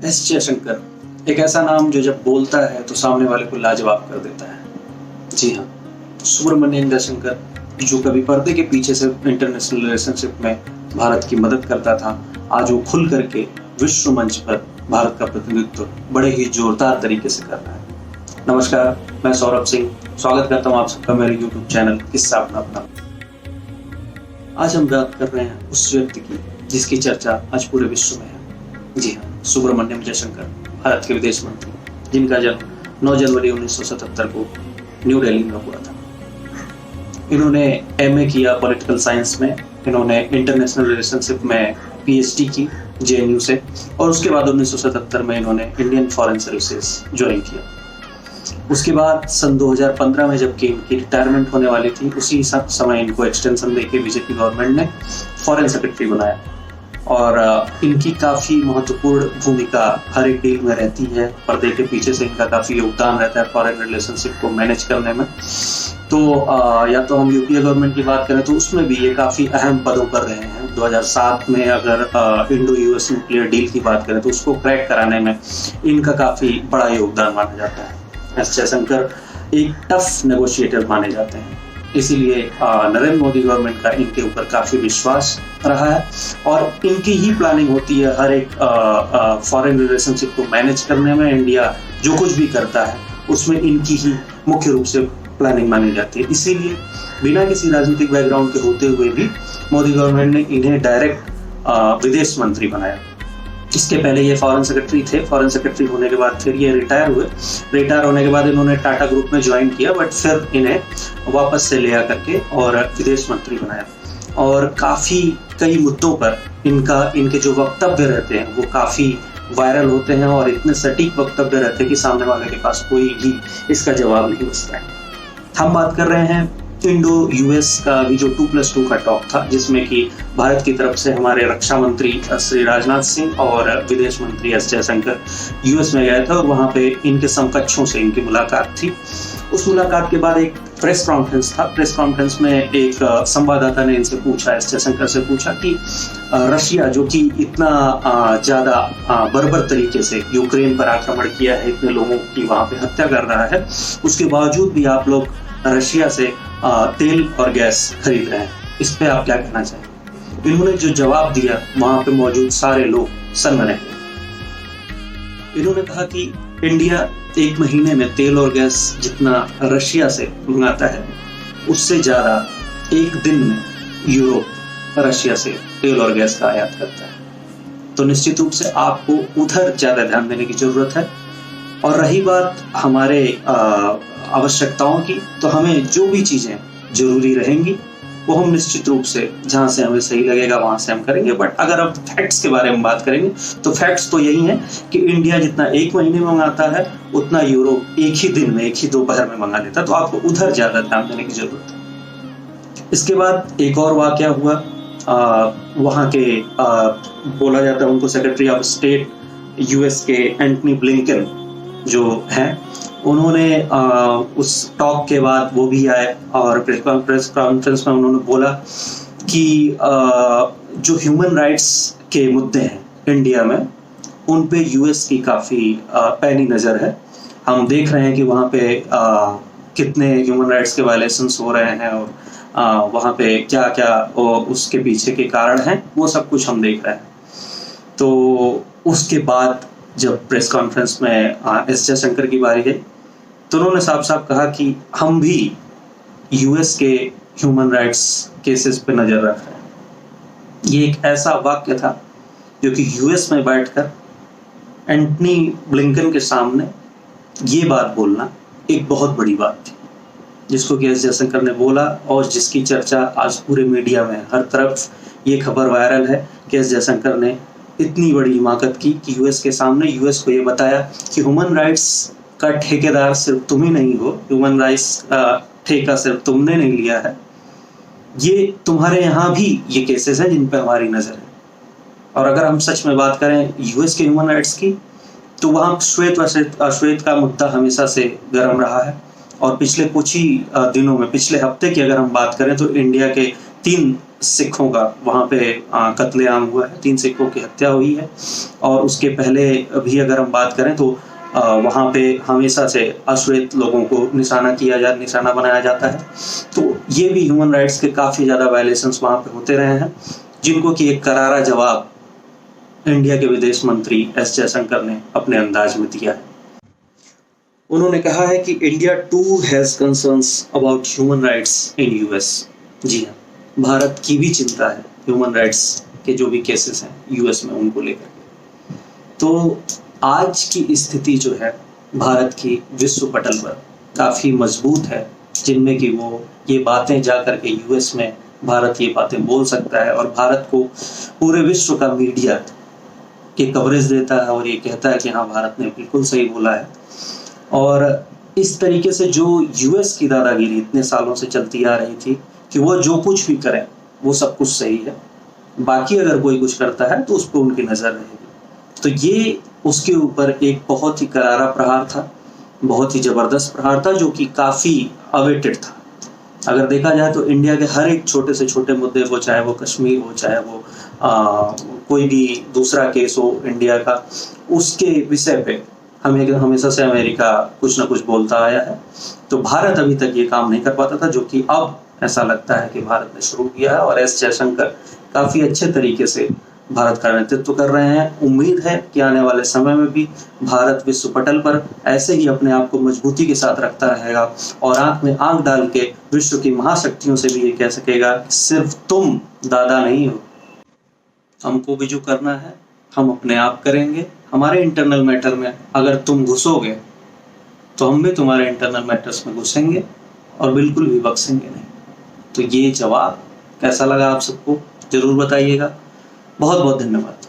S Jaishankar एक ऐसा नाम जो जब बोलता है तो सामने वाले को लाजवाब कर देता है। जी हाँ, सुब्रमण्यम जयशंकर जो कभी पर्दे के पीछे से इंटरनेशनल रिलेशनशिप में भारत की मदद करता था, आज वो खुल करके विश्व मंच पर भारत का प्रतिनिधित्व बड़े ही जोरदार तरीके से कर रहा है। नमस्कार, मैं सौरभ सिंह स्वागत करता हूँ आप सबका मेरे YouTube चैनल किस्सा अपना अपना। आज हम बात कर रहे हैं उस व्यक्ति की जिसकी चर्चा आज पूरे विश्व में है। जी हाँ, सुब्रमण्यम जयशंकर, भारत के विदेश मंत्री, जिनका जन्म 9 जनवरी 1977 को न्यू दिल्ली में हुआ था। इन्होंने MA किया पॉलिटिकल साइंस में, इन्होंने इंटरनेशनल रिलेशनशिप में PhD की JNU से, और उसके बाद 1977 में इन्होंने इंडियन फॉरेन सर्विसेज ज्वाइन किया। उसके बाद सन 2015 में जबकि इनकी रिटायरमेंट होने वाली थी, उसी समय इनको एक्सटेंशन देके बीजेपी गवर्नमेंट ने फॉरेन सेक्रेटरी बनाया। और इनकी काफ़ी महत्वपूर्ण भूमिका हर एक डील में रहती है। पर्दे के पीछे से इनका काफ़ी योगदान रहता है फॉरेन रिलेशनशिप को मैनेज करने में। तो या तो हम यूपीए गवर्नमेंट की बात करें तो उसमें भी ये काफ़ी अहम पदों पर रहे हैं। 2007 में अगर इंडो यूएस न्यूक्लियर डील की बात करें तो उसको क्रैक कराने में इनका काफ़ी बड़ा योगदान माना जाता है। एस जयशंकर एक टफ नेगोशिएटर माने जाते हैं, इसीलिए नरेंद्र मोदी गवर्नमेंट का इनके ऊपर काफ़ी विश्वास रहा है और इनकी ही प्लानिंग होती है हर एक फॉरेन रिलेशनशिप को मैनेज करने में। इंडिया जो कुछ भी करता है उसमें इनकी ही मुख्य रूप से प्लानिंग मानी जाती है। इसीलिए बिना किसी राजनीतिक बैकग्राउंड के होते हुए भी मोदी गवर्नमेंट ने इन्हें डायरेक्ट विदेश मंत्री बनाया। इसके पहले ये फॉरेन सेक्रेटरी थे। फॉरेन सेक्रेटरी होने के बाद फिर ये रिटायर हुए। रिटायर होने के बाद इन्होंने टाटा ग्रुप में ज्वाइन किया, बट फिर इन्हें वापस से ले आकर के और विदेश मंत्री बनाया। और काफ़ी कई मुद्दों पर इनके जो वक्तव्य रहते हैं वो काफ़ी वायरल होते हैं और इतने सटीक वक्तव्य रहते हैं कि सामने वाले के पास कोई भी इसका जवाब नहीं बचता है। हम बात कर रहे हैं इंडो यूएस का भी जो 2+2 का टॉक था, जिसमें कि भारत की तरफ से हमारे रक्षा मंत्री श्री राजनाथ सिंह और विदेश मंत्री एस जयशंकर यूएस में गए थे और वहाँ पे इनके समकक्षों से इनकी मुलाकात थी। उस मुलाकात के बाद एक प्रेस कॉन्फ्रेंस था। प्रेस कॉन्फ्रेंस में एक संवाददाता ने इनसे पूछा, एस जयशंकर से पूछा कि रशिया जो कि इतना ज़्यादा बर्बर तरीके से यूक्रेन पर आक्रमण किया है, इतने लोगों की वहाँ पे हत्या कर रहा है, उसके बावजूद भी आप लोग रशिया से तेल और गैस खरीद रहे हैं, इस पे आप क्या कहना चाहेंगे? इन्होंने जो जवाब दिया वहां पे मौजूद सारे लोग सन्न रह गए। इन्होंने कहा कि इंडिया 1 महीने में तेल और गैस जितना रशिया से मंगाता है, उससे ज्यादा 1 दिन में यूरोप रशिया से तेल और गैस का आयात करता है। तो निश्चित रूप से आपको उधर ज्यादा ध्यान देने की जरूरत है। और रही बात हमारे आवश्यकताओं की, तो हमें जो भी चीज़ें जरूरी रहेंगी वो हम निश्चित रूप से जहाँ से हमें सही लगेगा वहाँ से हम करेंगे। बट अगर अब फैक्ट्स के बारे में बात करेंगे तो फैक्ट्स तो यही हैं कि इंडिया जितना 1 महीने में मंगाता है उतना यूरोप 1 ही दिन में, 1 ही दोपहर में मंगा लेता है। तो आपको उधर ज़्यादा ध्यान देने की जरूरत है। इसके बाद एक और वाकया हुआ, वहाँ के बोला जाता है उनको सेक्रेटरी ऑफ स्टेट US के एंटनी ब्लिंकन जो हैं, उन्होंने उस टॉक के बाद वो भी आए और प्रेस कॉन्फ्रेंस में उन्होंने बोला कि जो ह्यूमन राइट्स के मुद्दे हैं इंडिया में, उन पे US की काफ़ी पैनी नज़र है। हम देख रहे हैं कि वहाँ पे कितने ह्यूमन राइट्स के वायलेशंस हो रहे हैं और वहाँ पे क्या क्या उसके पीछे के कारण हैं, वो सब कुछ हम देख रहे हैं। तो उसके बाद जब प्रेस कॉन्फ्रेंस में एस जयशंकर की बारी है तो उन्होंने साफ साफ कहा कि हम भी US के ह्यूमन राइट्स केसेस पे नज़र रख रहे हैं। ये एक ऐसा वाक्य था जो कि US में बैठकर एंटनी ब्लिंकन के सामने ये बात बोलना एक बहुत बड़ी बात थी, जिसको कि एस जयशंकर ने बोला और जिसकी चर्चा आज पूरे मीडिया में हर तरफ ये खबर वायरल है कि एस जयशंकर ने इतनी बड़ी हिमाकत की कि US के सामने US को ये बताया कि ह्यूमन राइट्स का ठेकेदार सिर्फ तुम ही नहीं हो, ह्यूमन राइट्स का ठेका सिर्फ तुमने नहीं लिया है, ये तुम्हारे यहाँ भी ये केसेस हैं जिन पर हमारी नज़र है। और अगर हम सच में बात करें US के ह्यूमन राइट्स की, तो वहाँ श्वेत अश्वेत का मुद्दा हमेशा से गर्म रहा है। और पिछले कुछ ही दिनों में, पिछले हफ्ते की अगर हम बात करें तो इंडिया के 3 सिखों का वहाँ पे कत्लेआम हुआ है, 3 सिखों की हत्या हुई है। और उसके पहले भी अगर हम बात करें तो वहाँ पे हमेशा से अश्वेत लोगों को निशाना बनाया जाता है। तो ये भी ह्यूमन राइट्स के काफ़ी ज़्यादा वायलेशंस वहाँ पे होते रहे हैं, जिनको कि एक करारा जवाब इंडिया के विदेश मंत्री एस जयशंकर ने अपने अंदाज में दिया है। उन्होंने कहा है कि India too has concerns about human rights in US. जी हाँ, भारत की भी चिंता है ह्यूमन राइट्स के जो भी केसेस हैं यूएस में उनको लेकर के। तो आज की स्थिति जो है भारत की विश्व पटल पर काफ़ी मजबूत है, जिनमें कि वो ये बातें जा कर के यूएस में भारत ये बातें बोल सकता है और भारत को पूरे विश्व का मीडिया के कवरेज देता है और ये कहता है कि हाँ, भारत ने बिल्कुल सही बोला है। और इस तरीके से जो यूएस की दादागिरी इतने सालों से चलती आ रही थी कि वो जो कुछ भी करें वो सब कुछ सही है, बाकी अगर कोई कुछ करता है तो उस पर उनकी नज़र रहेगी। तो ये उसके ऊपर एक बहुत ही करारा प्रहार था, बहुत ही ज़बरदस्त प्रहार था, जो कि काफ़ी अवेटेड था। अगर देखा जाए तो इंडिया के हर एक छोटे से छोटे मुद्दे हो, चाहे वो कश्मीर हो, चाहे वो कोई भी दूसरा केस हो इंडिया का, उसके विषय पे हमेशा से अमेरिका कुछ ना कुछ बोलता आया है। तो भारत अभी तक ये काम नहीं कर पाता था, जो कि अब ऐसा लगता है कि भारत ने शुरू किया है और एस जयशंकर काफ़ी अच्छे तरीके से भारत का नेतृत्व कर रहे हैं। उम्मीद है कि आने वाले समय में भी भारत विश्व पटल पर ऐसे ही अपने आप को मजबूती के साथ रखता रहेगा और आंख में आंख डाल के विश्व की महाशक्तियों से भी ये कह सकेगा, सिर्फ तुम दादा नहीं हो, हमको भी जो करना है हम अपने आप करेंगे। हमारे इंटरनल मैटर में अगर तुम घुसोगे तो हम भी तुम्हारे इंटरनल मैटर्स में घुसेंगे और बिल्कुल भी बख्शेंगे नहीं। तो ये जवाब कैसा लगा आप सबको, जरूर बताइएगा। बहुत बहुत धन्यवाद।